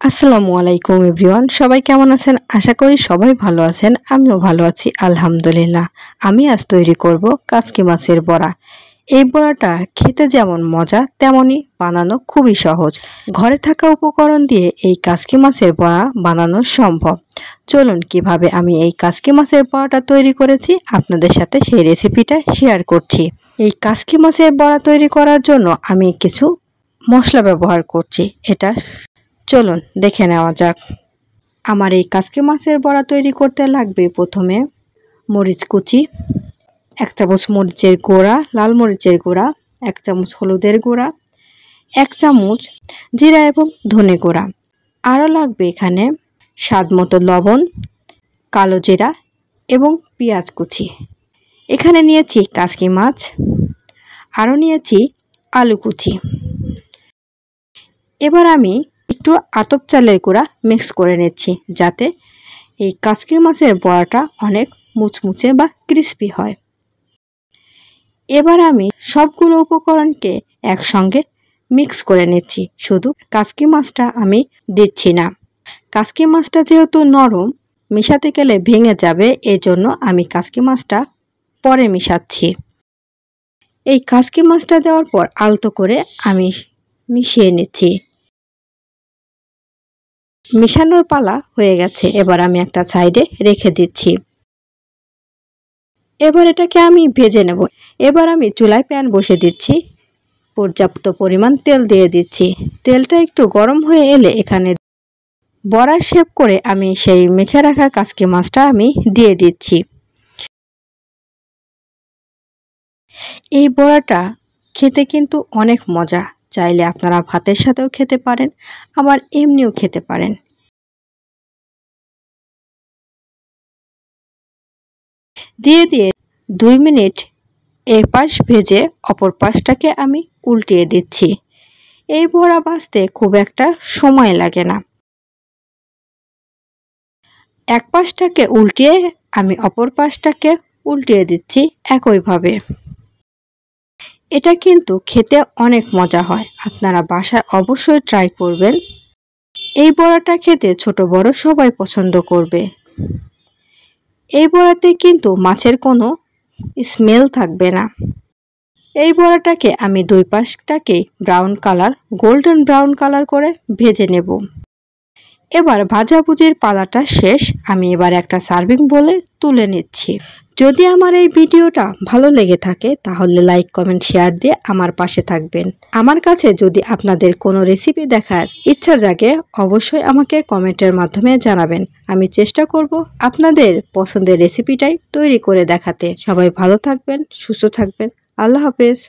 আসসালামু আলাইকুম এভরিওয়ান, সবাই কেমন আছেন? আশা করি সবাই ভালো আছেন। আমিও ভালো আছি আলহামদুলিল্লাহ। আমি আজ তৈরি করব কাচকি মাছের বড়া। এই বড়াটা খেতে যেমন মজা তেমনই বানানো খুবই সহজ। ঘরে থাকা উপকরণ দিয়ে এই কাচকি মাছের বড়া বানানো সম্ভব। চলুন কিভাবে আমি এই কাচকি মাছের বড়াটা তৈরি করেছি আপনাদের সাথে সেই রেসিপিটা শেয়ার করছি। এই কাচকি মাছের বড়া তৈরি করার জন্য আমি কিছু মশলা ব্যবহার করছি। চলুন দেখে নেওয়া যাক। আমার এই কাচকি মাছের বড়া তৈরি করতে লাগবে প্রথমে মরিচ কুচি, 1 চামচ মরিচের গুঁড়া, লাল মরিচের গুঁড়া, 1 চামচ হলুদের গুঁড়া, 1 চামচ জিরা এবং ধনে গুঁড়া। আরও লাগবে এখানে স্বাদ মতো লবণ, কালো জিরা এবং পেঁয়াজ কুচি। এখানে নিয়েছি কাচকি মাছ, আরও নিয়েছি আলু কুচি। এবার আমি একটু আতপ চালের গুঁড়া মিক্স করে নিচ্ছি যাতে এই কাচকি মাছের বড়াটা অনেক মুচমুচে বা ক্রিস্পি হয়। এবার আমি সবগুলো উপকরণকে একসঙ্গে মিক্স করে নিচ্ছি, শুধু কাচকি মাছটা আমি দিচ্ছি না। কাচকি মাছটা যেহেতু নরম, মিশাতে গেলে ভেঙে যাবে, এজন্য আমি কাচকি মাছটা পরে মিশাচ্ছি। এই কাচকি মাছটা দেওয়ার পর আলতো করে আমি মিশিয়ে নিচ্ছি। মিশানোর পালা হয়ে গেছে, এবার আমি একটা সাইডে রেখে দিচ্ছি। এবার এটাকে আমি ভেজে নেব। এবার আমি চুলায় প্যান বসে দিচ্ছি, পর্যাপ্ত পরিমাণ তেল দিয়ে দিচ্ছি। তেলটা একটু গরম হয়ে এলে এখানে বড়া শেপ করে আমি সেই মেখে রাখা কাচকি মাছটা আমি দিয়ে দিচ্ছি। এই বড়াটা খেতে কিন্তু অনেক মজা। চাইলে আপনারা ভাতের সাথেও খেতে পারেন, আবার এমনিও খেতে পারেন। দিয়ে 2 মিনিট এই পাশ ভেজে অপর পাশটাকে আমি উল্টিয়ে দিচ্ছি। এই বড়া ভাজতে খুব একটা সময় লাগে না। এক পাশটাকে উল্টিয়ে আমি অপর পাশটাকে উল্টিয়ে দিচ্ছি একইভাবে। এটা কিন্তু খেতে অনেক মজা হয়, আপনারা বাসায় অবশ্যই ট্রাই করবেন। এই বড়াটা খেতে ছোট বড় সবাই পছন্দ করবে। এই বড়াতে কিন্তু মাছের কোনো স্মেল থাকবে না। এই বড়াটাকে আমি 2 পাশটাকে গোল্ডেন ব্রাউন কালার করে ভেজে নেব। এবার ভাজাভুজির পালাটা শেষ, আমি এবার একটা সার্ভিং বলে তুলে নিচ্ছি। যদি আমার এই ভিডিওটা ভালো লেগে থাকে তাহলে লাইক কমেন্ট শেয়ার দিয়ে আমার পাশে থাকবেন। আমার কাছে যদি আপনাদের কোনো রেসিপি দেখার ইচ্ছা জাগে অবশ্যই আমাকে কমেন্টের মাধ্যমে জানাবেন। আমি চেষ্টা করব আপনাদের পছন্দের রেসিপিটাই তৈরি করে দেখাতে। সবাই ভালো থাকবেন, সুস্থ থাকবেন। আল্লাহ হাফেজ।